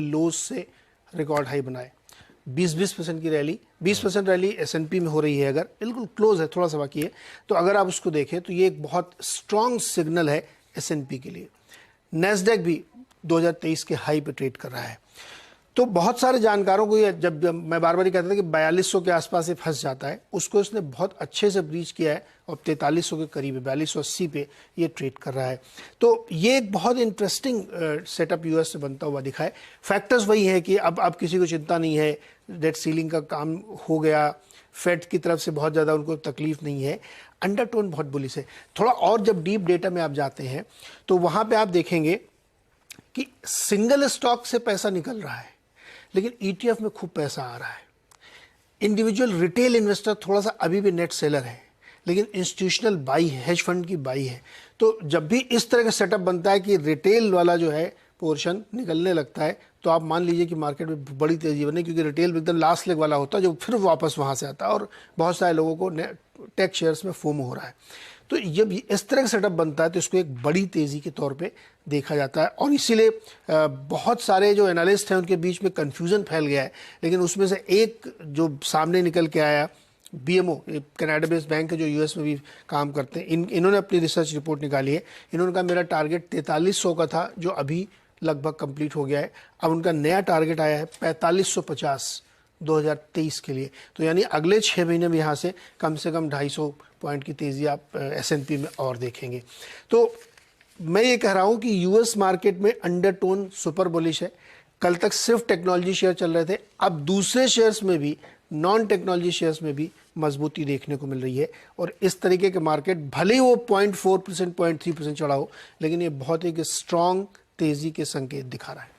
लोज से record high बनाए। 20% की रैली, 20% रैली S&P में हो रही है, अगर बिल्कुल क्लोज है, थोड़ा सा बाकी है, तो अगर आप उसको देखें तो ये एक बहुत स्ट्रॉन्ग सिग्नल है S&P के लिए। नैस्डैक भी 2023 के हाई पे ट्रेड कर रहा है। तो बहुत सारे जानकारों को ये, जब मैं बार बार ही कहता था कि 4200 के आसपास ये फंस जाता है, उसको इसने बहुत अच्छे से ब्रीच किया है और 4300 के करीब है, 4280 पे ये ट्रेड कर रहा है। तो ये एक बहुत इंटरेस्टिंग सेटअप यूएस से बनता हुआ दिखा है। फैक्टर्स वही है कि अब किसी को चिंता नहीं है, डेट सीलिंग का काम हो गया, फेड की तरफ से बहुत ज़्यादा उनको तकलीफ नहीं है, अंडरटोन बहुत बुलिश है। थोड़ा और जब डीप डेटा में आप जाते हैं तो वहाँ पर आप देखेंगे कि सिंगल स्टॉक से पैसा निकल रहा है, लेकिन ETF में खूब पैसा आ रहा है। इंडिविजुअल रिटेल इन्वेस्टर थोड़ा सा अभी भी नेट सेलर है, लेकिन इंस्टीट्यूशनल बाई है, हेज फंड की बाई है। तो जब भी इस तरह का सेटअप बनता है कि रिटेल वाला जो है पोर्शन निकलने लगता है, तो आप मान लीजिए कि मार्केट में बड़ी तेजी बने, क्योंकि रिटेल एकदम लास्ट लेग वाला होता है जो फिर वापस वहाँ से आता है, और बहुत सारे लोगों को टेक शेयर्स में फोमो हो रहा है। तो जब इस तरह का सेटअप बनता है तो इसको एक बड़ी तेज़ी के तौर पे देखा जाता है, और इसीलिए बहुत सारे जो एनालिस्ट हैं उनके बीच में कन्फ्यूज़न फैल गया है। लेकिन उसमें से एक जो सामने निकल के आया, BMO, कनाडा बेस्ड बैंक है जो US में भी काम करते हैं, इन्होंने अपनी रिसर्च रिपोर्ट निकाली है। इन्होंने कहा मेरा टारगेट 4300 का था, जो अभी लगभग कंप्लीट हो गया है। अब उनका नया टारगेट आया है 4550 2023 के लिए। तो यानी अगले 6 महीने में यहाँ से कम 250 पॉइंट की तेज़ी आप S&P में और देखेंगे। तो मैं ये कह रहा हूँ कि US मार्केट में अंडरटोन सुपर बुलिश है। कल तक सिर्फ टेक्नोलॉजी शेयर चल रहे थे, अब दूसरे शेयर्स में भी, नॉन टेक्नोलॉजी शेयर्स में भी मजबूती देखने को मिल रही है। और इस तरीके के मार्केट भले ही वो 0.4%, 0.3% चढ़ा हो, लेकिन ये बहुत एक स्ट्रॉन्ग तेज़ी के संकेत दिखा रहा है।